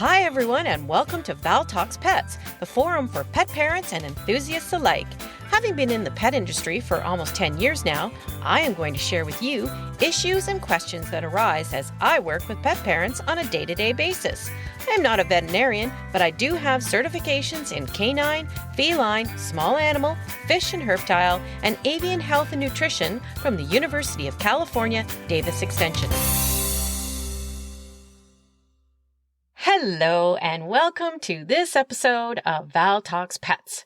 Hi everyone and welcome to Val Talks Pets, the forum for pet parents and enthusiasts alike. Having been in the pet industry for almost 10 years now, I am going to share with you issues and questions that arise as I work with pet parents on a day-to-day basis. I am not a veterinarian, but I do have certifications in canine, feline, small animal, fish and herptile, and avian health and nutrition from the University of California, Davis Extension. Hello and welcome to this episode of Val Talks Pets.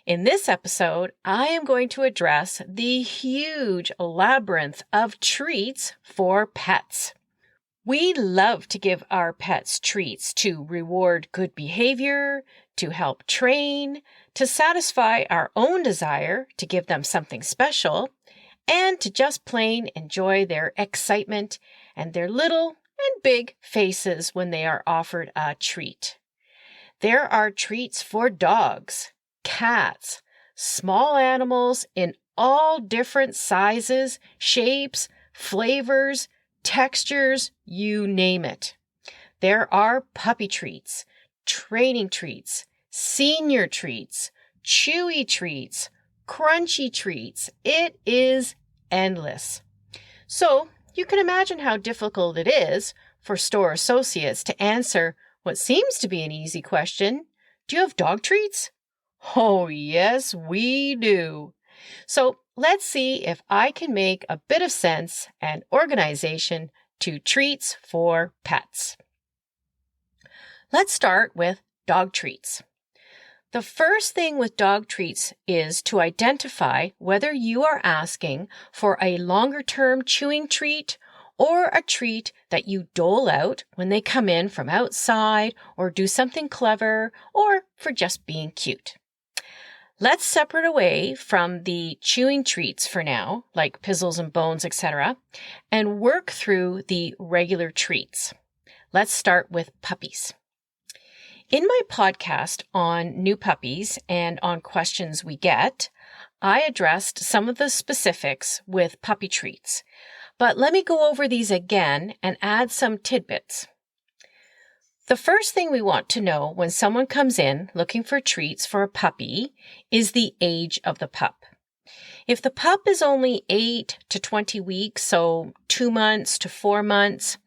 In this episode, I am going to address the huge labyrinth of treats for pets. We love to give our pets treats to reward good behavior, to help train, to satisfy our own desire to give them something special, and to just plain enjoy their excitement and their little and big faces when they are offered a treat. There are treats for dogs, cats, small animals in all different sizes, shapes, flavors, textures, you name it. There are puppy treats, training treats, senior treats, chewy treats, crunchy treats. It is endless. So, you can imagine how difficult it is for store associates to answer what seems to be an easy question. Do you have dog treats? Oh, yes, we do. So let's see if I can make a bit of sense and organization to treats for pets. Let's start with dog treats. The first thing with dog treats is to identify whether you are asking for a longer-term chewing treat or a treat that you dole out when they come in from outside or do something clever or for just being cute. Let's separate away from the chewing treats for now, like pizzles and bones, etc., and work through the regular treats. Let's start with puppies. In my podcast on new puppies and on questions we get, I addressed some of the specifics with puppy treats, but let me go over these again and add some tidbits. The first thing we want to know when someone comes in looking for treats for a puppy is the age of the pup. If the pup is only 8 to 20 weeks, so 2 months to 4 months,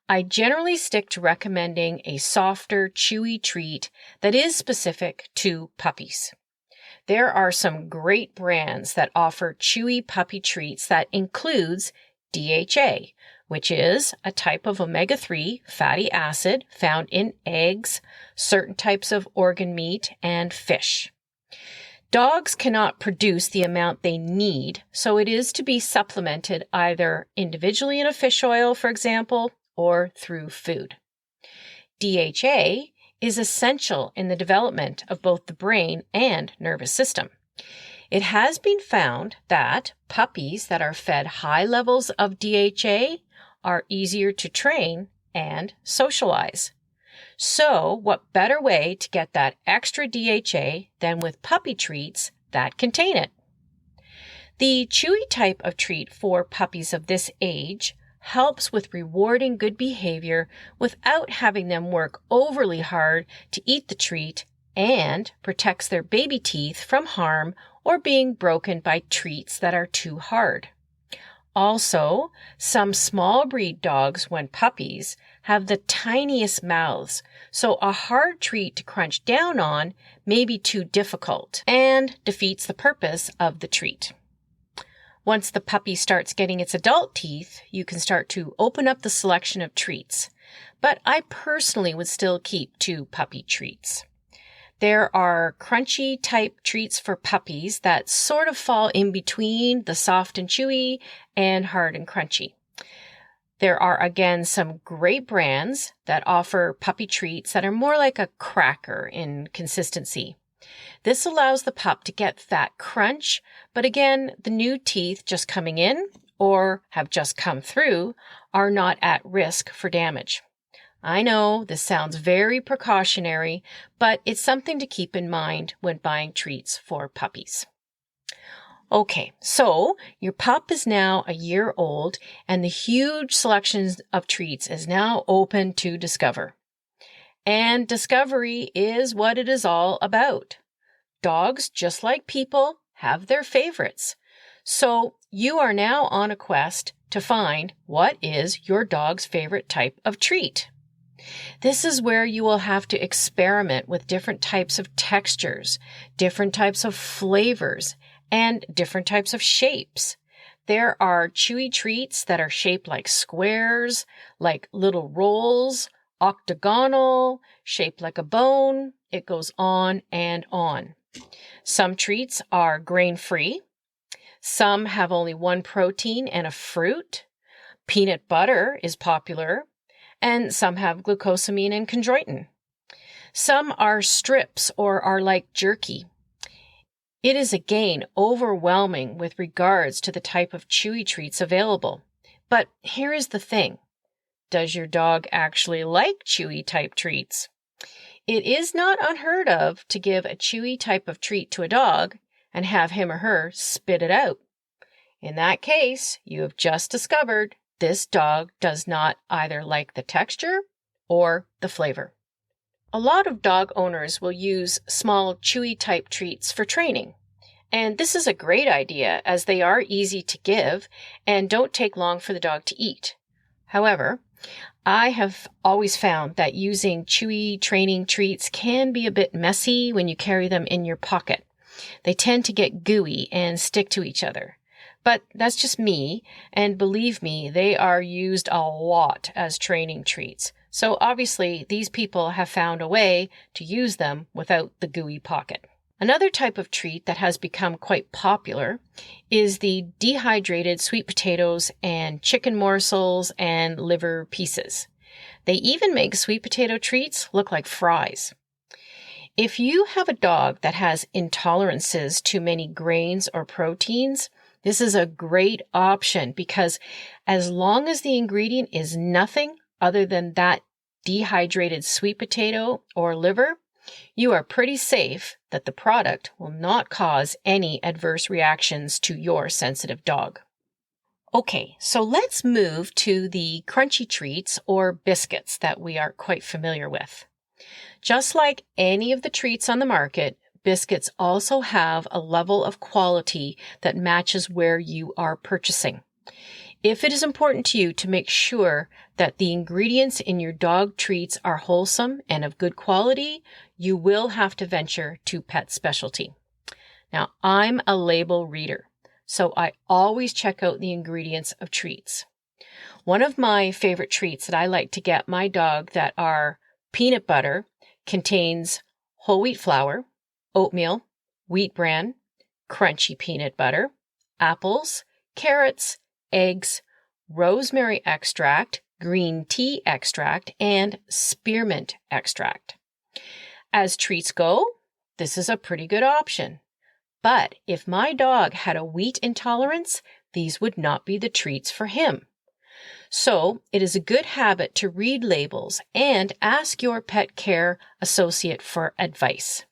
I generally stick to recommending a softer, chewy treat that is specific to puppies. There are some great brands that offer chewy puppy treats that includes DHA, which is a type of omega-3 fatty acid found in eggs, certain types of organ meat, and fish. Dogs cannot produce the amount they need, so it is to be supplemented either individually in a fish oil, for example, or through food. DHA is essential in the development of both the brain and nervous system. It has been found that puppies that are fed high levels of DHA are easier to train and socialize. So, what better way to get that extra DHA than with puppy treats that contain it? The chewy type of treat for puppies of this age helps with rewarding good behavior without having them work overly hard to eat the treat and protects their baby teeth from harm or being broken by treats that are too hard. Also, some small breed dogs, when puppies, have the tiniest mouths, so a hard treat to crunch down on may be too difficult and defeats the purpose of the treat. Once the puppy starts getting its adult teeth, you can start to open up the selection of treats. But I personally would still keep 2 puppy treats. There are crunchy type treats for puppies that sort of fall in between the soft and chewy and hard and crunchy. There are again some great brands that offer puppy treats that are more like a cracker in consistency. This allows the pup to get that crunch, but again, the new teeth just coming in or have just come through are not at risk for damage. I know this sounds very precautionary, but it's something to keep in mind when buying treats for puppies. Okay, so your pup is now a year old and the huge selections of treats is now open to discover. And discovery is what it is all about. Dogs, just like people, have their favorites. So you are now on a quest to find what is your dog's favorite type of treat. This is where you will have to experiment with different types of textures, different types of flavors, and different types of shapes. There are chewy treats that are shaped like squares, like little rolls, octagonal, shaped like a bone. It goes on and on. Some treats are grain-free. Some have only one protein and a fruit. Peanut butter is popular, and some have glucosamine and chondroitin. Some are strips or are like jerky. It is again overwhelming with regards to the type of chewy treats available. But here is the thing. Does your dog actually like chewy type treats? It is not unheard of to give a chewy type of treat to a dog and have him or her spit it out. In that case, you have just discovered this dog does not either like the texture or the flavor. A lot of dog owners will use small chewy type treats for training. And this is a great idea as they are easy to give and don't take long for the dog to eat. However, I have always found that using chewy training treats can be a bit messy when you carry them in your pocket. They tend to get gooey and stick to each other. But that's just me, and believe me, they are used a lot as training treats. So obviously, these people have found a way to use them without the gooey pocket. Another type of treat that has become quite popular is the dehydrated sweet potatoes and chicken morsels and liver pieces. They even make sweet potato treats look like fries. If you have a dog that has intolerances to many grains or proteins, this is a great option because as long as the ingredient is nothing other than that dehydrated sweet potato or liver, you are pretty safe that the product will not cause any adverse reactions to your sensitive dog. Okay, so let's move to the crunchy treats or biscuits that we are quite familiar with. Just like any of the treats on the market, biscuits also have a level of quality that matches where you are purchasing. If it is important to you to make sure that the ingredients in your dog treats are wholesome and of good quality, you will have to venture to pet specialty. Now, I'm a label reader, so I always check out the ingredients of treats. One of my favorite treats that I like to get my dog that are peanut butter contains whole wheat flour, oatmeal, wheat bran, crunchy peanut butter, apples, carrots, eggs, rosemary extract, green tea extract, and spearmint extract. As treats go, this is a pretty good option. But if my dog had a wheat intolerance, these would not be the treats for him. So it is a good habit to read labels and ask your pet care associate for advice.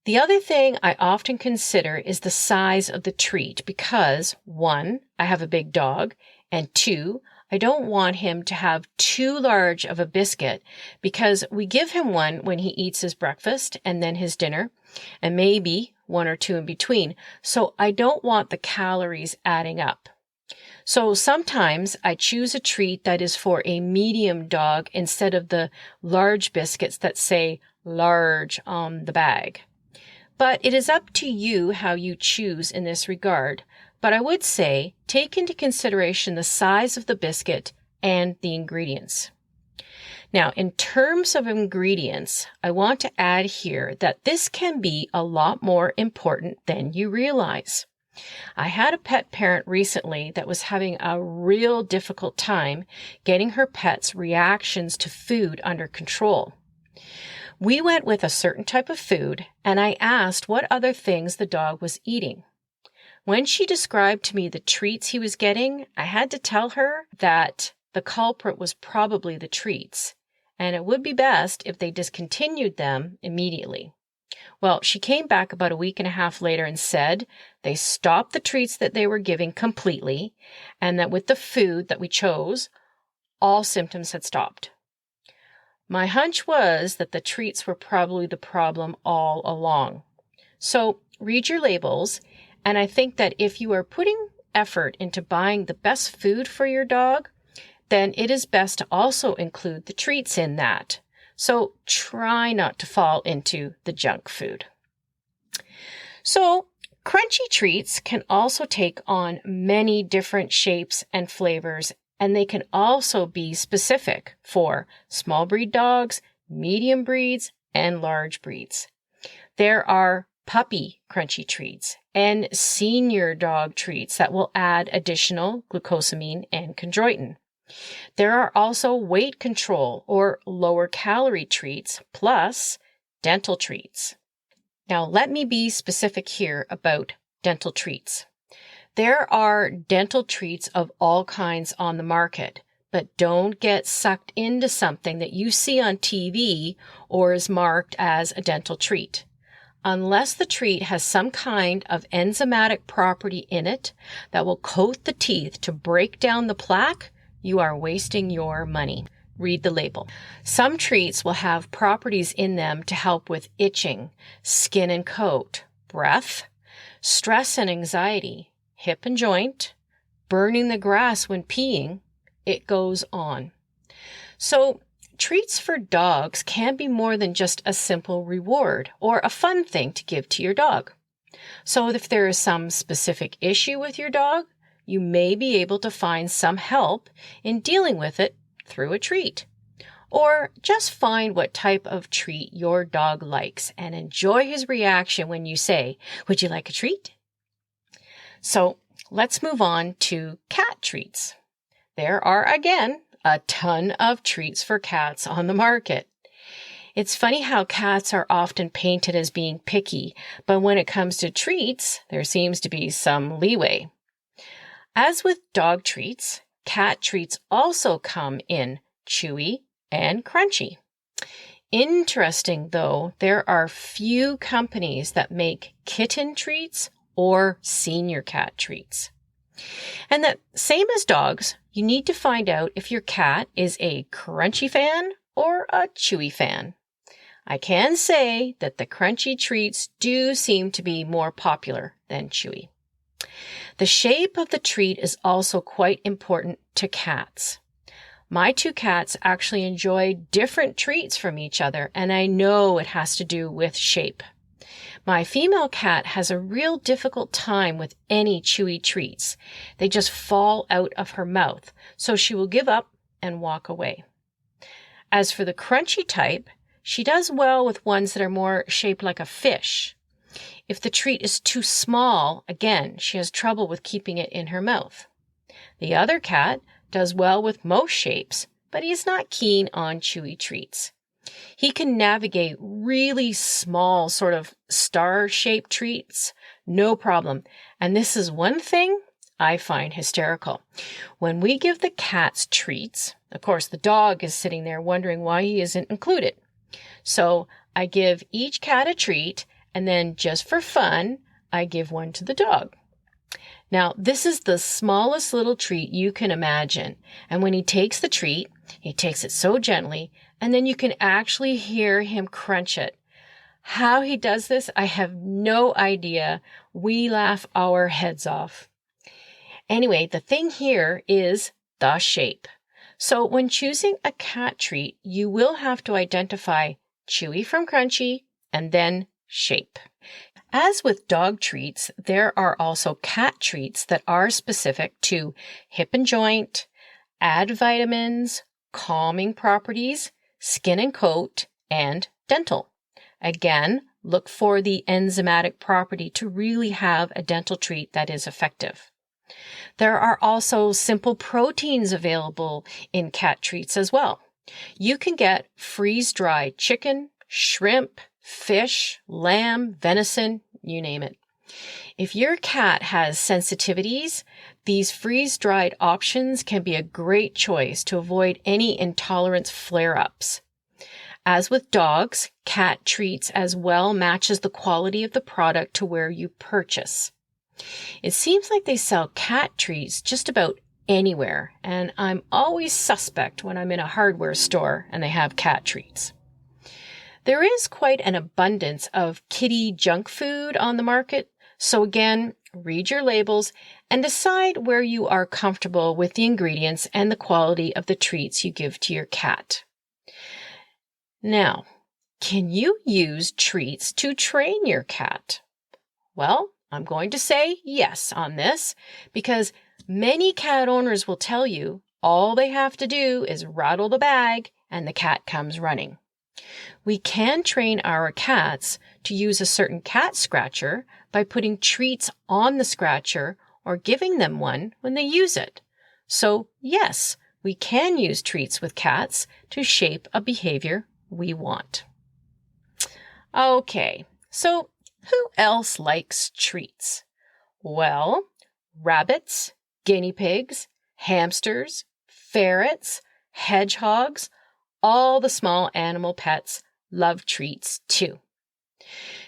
The other thing I often consider is the size of the treat because 1, I have a big dog, and 2, I don't want him to have too large of a biscuit because we give him one when he eats his breakfast and then his dinner, and maybe 1 or 2 in between. So I don't want the calories adding up. So sometimes I choose a treat that is for a medium dog instead of the large biscuits that say large on the bag. But it is up to you how you choose in this regard. But I would say take into consideration the size of the biscuit and the ingredients. Now, in terms of ingredients, I want to add here that this can be a lot more important than you realize. I had a pet parent recently that was having a real difficult time getting her pet's reactions to food under control. We went with a certain type of food, and I asked what other things the dog was eating. When she described to me the treats he was getting, I had to tell her that the culprit was probably the treats, and it would be best if they discontinued them immediately. Well, she came back about a week and a half later and said they stopped the treats that they were giving completely, and that with the food that we chose, all symptoms had stopped. My hunch was that the treats were probably the problem all along. So read your labels, and I think that if you are putting effort into buying the best food for your dog, then it is best to also include the treats in that. So try not to fall into the junk food. So crunchy treats can also take on many different shapes and flavors, and they can also be specific for small breed dogs, medium breeds, and large breeds. There are puppy crunchy treats and senior dog treats that will add additional glucosamine and chondroitin. There are also weight control or lower calorie treats plus dental treats. Now, let me be specific here about dental treats. There are dental treats of all kinds on the market, but don't get sucked into something that you see on TV or is marked as a dental treat. Unless the treat has some kind of enzymatic property in it that will coat the teeth to break down the plaque, you are wasting your money. Read the label. Some treats will have properties in them to help with itching, skin and coat, breath, stress and anxiety, hip and joint, burning the grass when peeing. It goes on. So treats for dogs can be more than just a simple reward or a fun thing to give to your dog. So if there is some specific issue with your dog, you may be able to find some help in dealing with it through a treat. Or just find what type of treat your dog likes and enjoy his reaction when you say, "Would you like a treat?" So let's move on to cat treats. There are, again, a ton of treats for cats on the market. It's funny how cats are often painted as being picky, but when it comes to treats, there seems to be some leeway. As with dog treats, cat treats also come in chewy and crunchy. Interesting though, there are few companies that make kitten treats or senior cat treats. And that same as dogs, you need to find out if your cat is a crunchy fan or a chewy fan. I can say that the crunchy treats do seem to be more popular than chewy. The shape of the treat is also quite important to cats. My two cats actually enjoy different treats from each other, and I know it has to do with shape. My female cat has a real difficult time with any chewy treats. They just fall out of her mouth, so she will give up and walk away. As for the crunchy type, she does well with ones that are more shaped like a fish. If the treat is too small, again, she has trouble with keeping it in her mouth. The other cat does well with most shapes, but he's not keen on chewy treats. He can navigate really small, sort of star-shaped treats, no problem. And this is one thing I find hysterical. When we give the cats treats, of course, the dog is sitting there wondering why he isn't included. So I give each cat a treat, and then just for fun, I give one to the dog. Now, this is the smallest little treat you can imagine. And when he takes the treat, he takes it so gently, and then you can actually hear him crunch it. How he does this, I have no idea. We laugh our heads off. Anyway, the thing here is the shape. So when choosing a cat treat, you will have to identify chewy from crunchy and then shape. As with dog treats, there are also cat treats that are specific to hip and joint, add vitamins, calming properties, skin and coat, and dental. Again, look for the enzymatic property to really have a dental treat that is effective. There are also simple proteins available in cat treats as well. You can get freeze-dried chicken, shrimp, fish, lamb, venison, you name it. If your cat has sensitivities, these freeze-dried options can be a great choice to avoid any intolerance flare-ups. As with dogs, cat treats as well matches the quality of the product to where you purchase. It seems like they sell cat treats just about anywhere, and I'm always suspect when I'm in a hardware store and they have cat treats. There is quite an abundance of kitty junk food on the market, so again, read your labels and decide where you are comfortable with the ingredients and the quality of the treats you give to your cat. Now, can you use treats to train your cat? Well, I'm going to say yes on this because many cat owners will tell you all they have to do is rattle the bag and the cat comes running. We can train our cats to use a certain cat scratcher by putting treats on the scratcher or giving them one when they use it. So yes, we can use treats with cats to shape a behavior we want. Okay, so who else likes treats? Well, rabbits, guinea pigs, hamsters, ferrets, hedgehogs, all the small animal pets love treats too.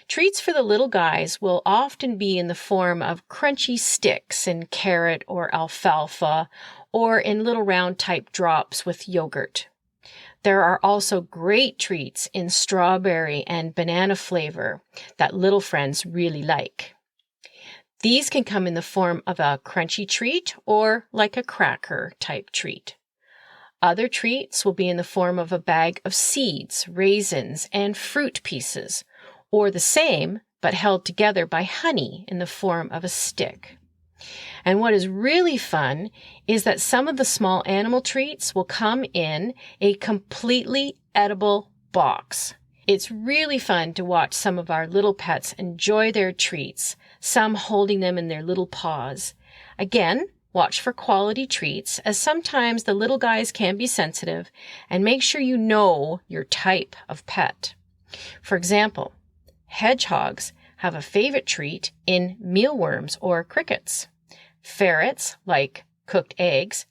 Treats for the little guys will often be in the form of crunchy sticks in carrot or alfalfa, or in little round type drops with yogurt. There are also great treats in strawberry and banana flavor that little friends really like. These can come in the form of a crunchy treat or like a cracker type treat. Other treats will be in the form of a bag of seeds, raisins, and fruit pieces, or the same but held together by honey in the form of a stick. And what is really fun is that some of the small animal treats will come in a completely edible box. It's really fun to watch some of our little pets enjoy their treats, some holding them in their little paws. Again, watch for quality treats, as sometimes the little guys can be sensitive, and make sure you know your type of pet. For example, hedgehogs have a favorite treat in mealworms or crickets. Ferrets like cooked eggs,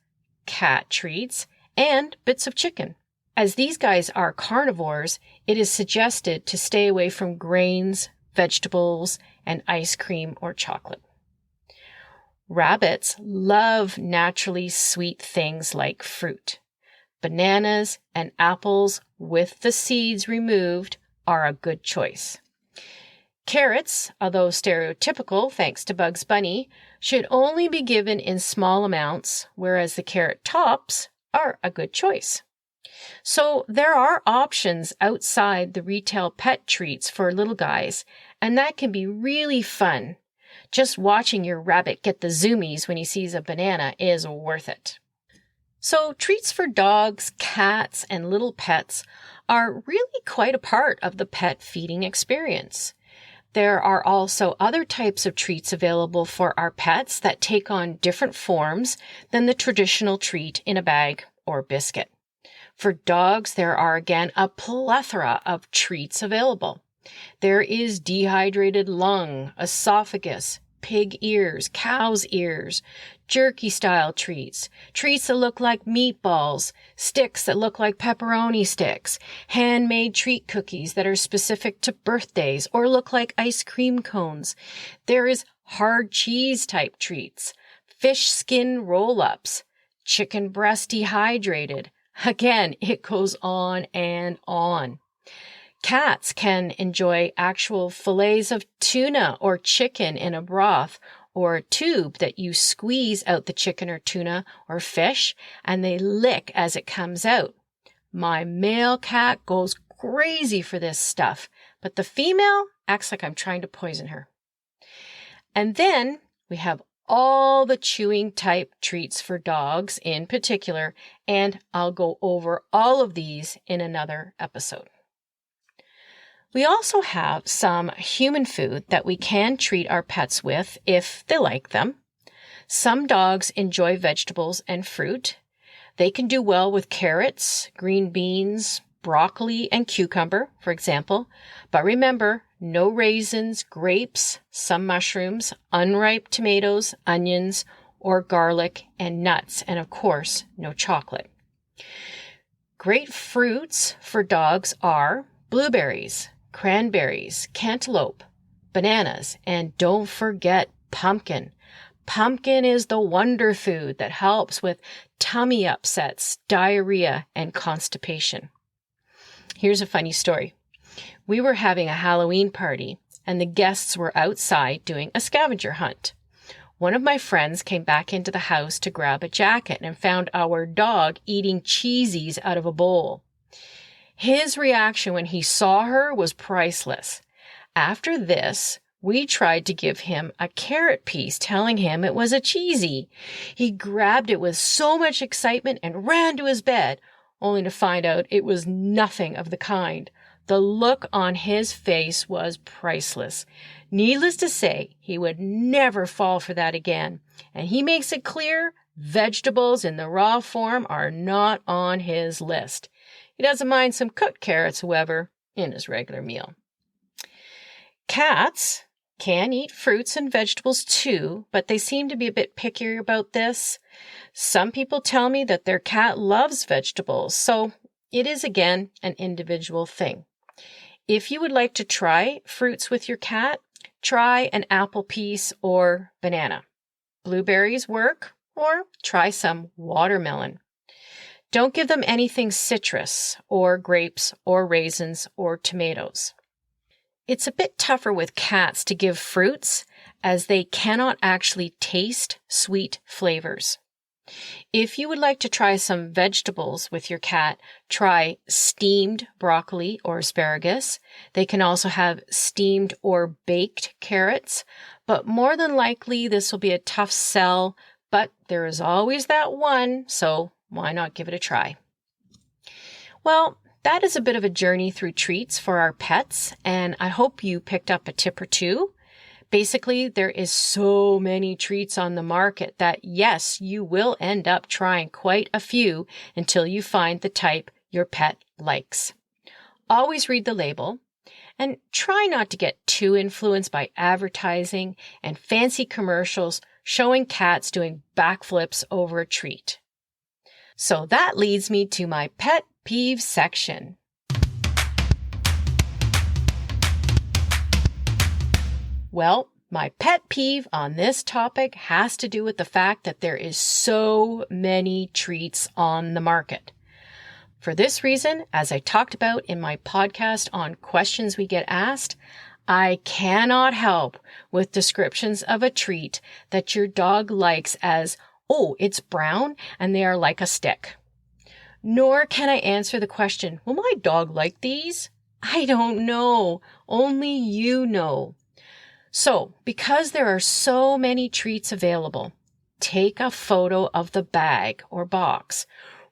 cat treats, and bits of chicken. As these guys are carnivores, it is suggested to stay away from grains, vegetables, and ice cream or chocolate. Rabbits love naturally sweet things like fruit. Bananas and apples with the seeds removed are a good choice. Carrots, although stereotypical thanks to Bugs Bunny, should only be given in small amounts, whereas the carrot tops are a good choice. So there are options outside the retail pet treats for little guys, and that can be really fun. Just watching your rabbit get the zoomies when he sees a banana is worth it. So treats for dogs, cats, and little pets are really quite a part of the pet feeding experience. There are also other types of treats available for our pets that take on different forms than the traditional treat in a bag or biscuit. For dogs, there are again a plethora of treats available. There is dehydrated lung, esophagus, pig ears, cow's ears, jerky-style treats, treats that look like meatballs, sticks that look like pepperoni sticks, handmade treat cookies that are specific to birthdays or look like ice cream cones. There is hard cheese-type treats, fish skin roll-ups, chicken breast dehydrated. Again, it goes on and on. Cats can enjoy actual fillets of tuna or chicken in a broth or a tube that you squeeze out the chicken or tuna or fish and they lick as it comes out. My male cat goes crazy for this stuff, but the female acts like I'm trying to poison her. And then we have all the chewing type treats for dogs in particular, and I'll go over all of these in another episode. We also have some human food that we can treat our pets with if they like them. Some dogs enjoy vegetables and fruit. They can do well with carrots, green beans, broccoli, and cucumber, for example. But remember, no raisins, grapes, some mushrooms, unripe tomatoes, onions, or garlic, and nuts, and of course, no chocolate. Great fruits for dogs are blueberries, cranberries, cantaloupe, bananas, and don't forget pumpkin. Pumpkin is the wonder food that helps with tummy upsets, diarrhea, and constipation. Here's a funny story. We were having a Halloween party, and the guests were outside doing a scavenger hunt. One of my friends came back into the house to grab a jacket and found our dog eating cheesies out of a bowl. His reaction when he saw her was priceless. After this, we tried to give him a carrot piece, telling him it was a cheesie. He grabbed it with so much excitement and ran to his bed, only to find out it was nothing of the kind. The look on his face was priceless. Needless to say, he would never fall for that again. And he makes it clear vegetables in the raw form are not on his list. He doesn't mind some cooked carrots, however, in his regular meal. Cats can eat fruits and vegetables too, but they seem to be a bit pickier about this. Some people tell me that their cat loves vegetables, so it is again an individual thing. If you would like to try fruits with your cat, try an apple piece or banana. Blueberries work, or try some watermelon. Don't give them anything citrus or grapes or raisins or tomatoes. It's a bit tougher with cats to give fruits as they cannot actually taste sweet flavors. If you would like to try some vegetables with your cat, try steamed broccoli or asparagus. They can also have steamed or baked carrots, but more than likely this will be a tough sell, but there is always that one, so why not give it a try? Well, that is a bit of a journey through treats for our pets, and I hope you picked up a tip or two. Basically, there is so many treats on the market that, yes, you will end up trying quite a few until you find the type your pet likes. Always read the label, and try not to get too influenced by advertising and fancy commercials showing cats doing backflips over a treat. So that leads me to my pet peeve section. Well, my pet peeve on this topic has to do with the fact that there is so many treats on the market. For this reason, as I talked about in my podcast on questions we get asked, I cannot help with descriptions of a treat that your dog likes as, oh, it's brown and they are like a stick. Nor can I answer the question, will my dog like these? I don't know. Only you know. So, because there are so many treats available, take a photo of the bag or box,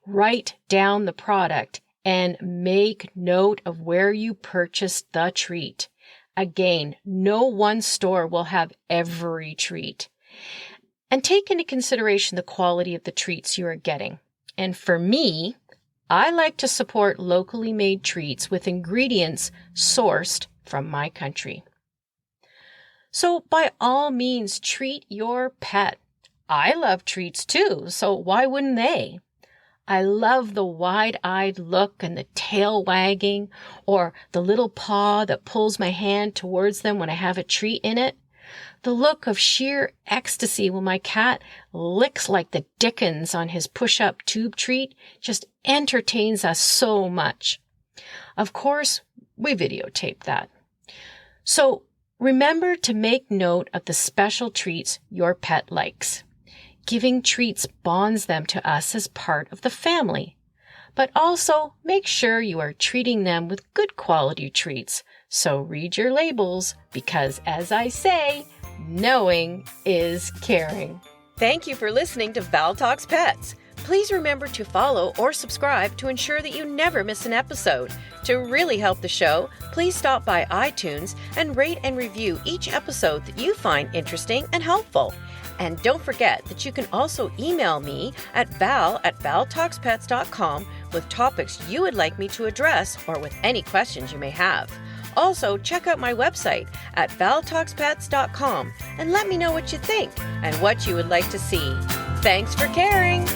write down the product, and make note of where you purchased the treat. Again, no one store will have every treat. And take into consideration the quality of the treats you are getting. And for me, I like to support locally made treats with ingredients sourced from my country. So by all means, treat your pet. I love treats too, so why wouldn't they? I love the wide-eyed look and the tail wagging, or the little paw that pulls my hand towards them when I have a treat in it. The look of sheer ecstasy when my cat licks like the dickens on his push-up tube treat just entertains us so much. Of course, we videotaped that. So remember to make note of the special treats your pet likes. Giving treats bonds them to us as part of the family. But also make sure you are treating them with good quality treats. So read your labels because, as I say, knowing is caring. Thank you for listening to Val Talks Pets. Please remember to follow or subscribe to ensure that you never miss an episode. To really help the show, please stop by iTunes and rate and review each episode that you find interesting and helpful. And don't forget that you can also email me at val@valtalkspets.com with topics you would like me to address or with any questions you may have. Also, check out my website at valtalkspets.com and let me know what you think and what you would like to see. Thanks for caring!